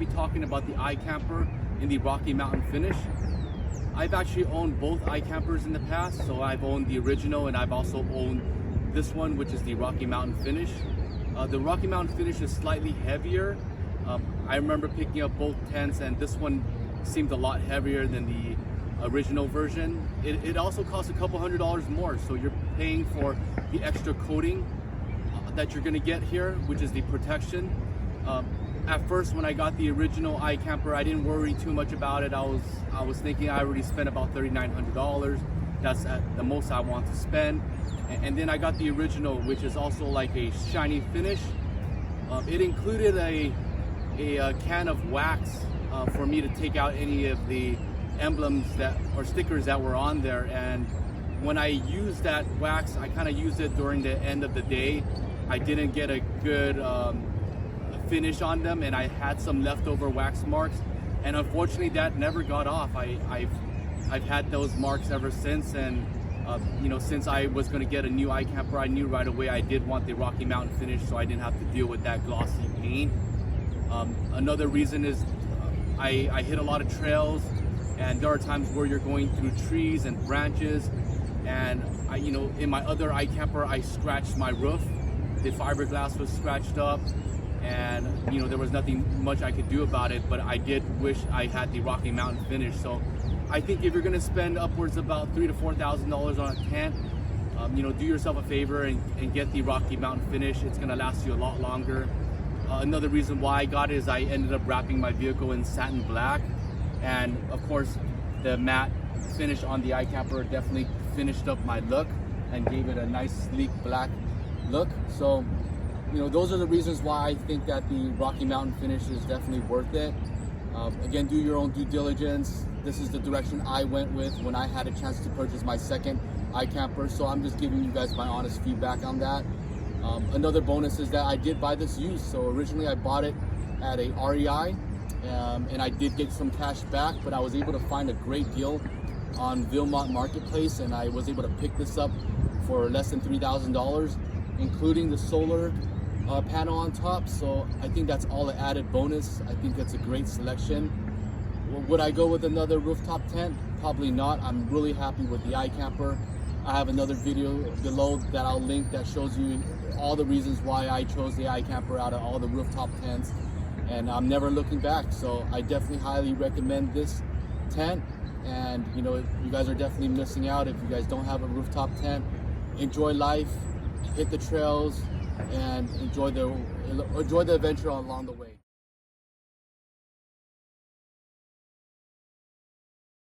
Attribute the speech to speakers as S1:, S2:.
S1: be talking about the iKamper in the Rocky Mountain finish. I've actually owned both iKampers in the past, so I've owned the original and I've also owned this one, which is the Rocky Mountain finish. The Rocky Mountain finish is slightly heavier. I remember picking up both tents, and this one seemed a lot heavier than the original version. It also costs a couple $100 more, so you're paying for the extra coating that you're gonna get here, which is the protection. At first, when I got the original iKamper, I didn't worry too much about it. I was thinking I already spent about $3,900. That's at the most I want to spend. And then I got the original, which is also like a shiny finish. It included a can of wax for me to take out any of the emblems or stickers that were on there. And when I used that wax, I kind of used it during the end of the day. I didn't get a good finish on them, and I had some leftover wax marks, and unfortunately that never got off. I've had those marks ever since, and you know, since I was going to get a new iKamper, I knew right away I did want the Rocky Mountain finish, so I didn't have to deal with that glossy paint. Another reason is I hit a lot of trails, and there are times where you're going through trees and branches, and you know, in my other iKamper I scratched my roof. The fiberglass was scratched up, and you know, there was nothing much I could do about it, but I did wish I had the Rocky Mountain finish. So I think if you're going to spend upwards about $3,000 to $4,000 on a tent, you know, do yourself a favor and get the Rocky Mountain finish. It's going to last you a lot longer. Another reason why I got it is I ended up wrapping my vehicle in satin black, and of course the matte finish on the iKamper definitely finished up my look and gave it a nice sleek black look. So you know, those are the reasons why I think that the Rocky Mountain finish is definitely worth it. Again, do your own due diligence. This is the direction I went with when I had a chance to purchase my second iKamper, so I'm just giving you guys my honest feedback on that. Another bonus is that I did buy this used. So originally I bought it at a REI, and I did get some cash back, but I was able to find a great deal on Vilmont Marketplace, and I was able to pick this up for less than $3,000, including the solar panel on top. So I think that's all an added bonus. I think that's a great selection. Would I go with another rooftop tent? Probably not. I'm really happy with the iKamper. I have another video below that I'll link that shows you all the reasons why I chose the iKamper out of all the rooftop tents, and I'm never looking back. So I definitely highly recommend this tent, and you know, you guys are definitely missing out if you guys don't have a rooftop tent. Enjoy life, hit the trails, and enjoy the adventure along the way.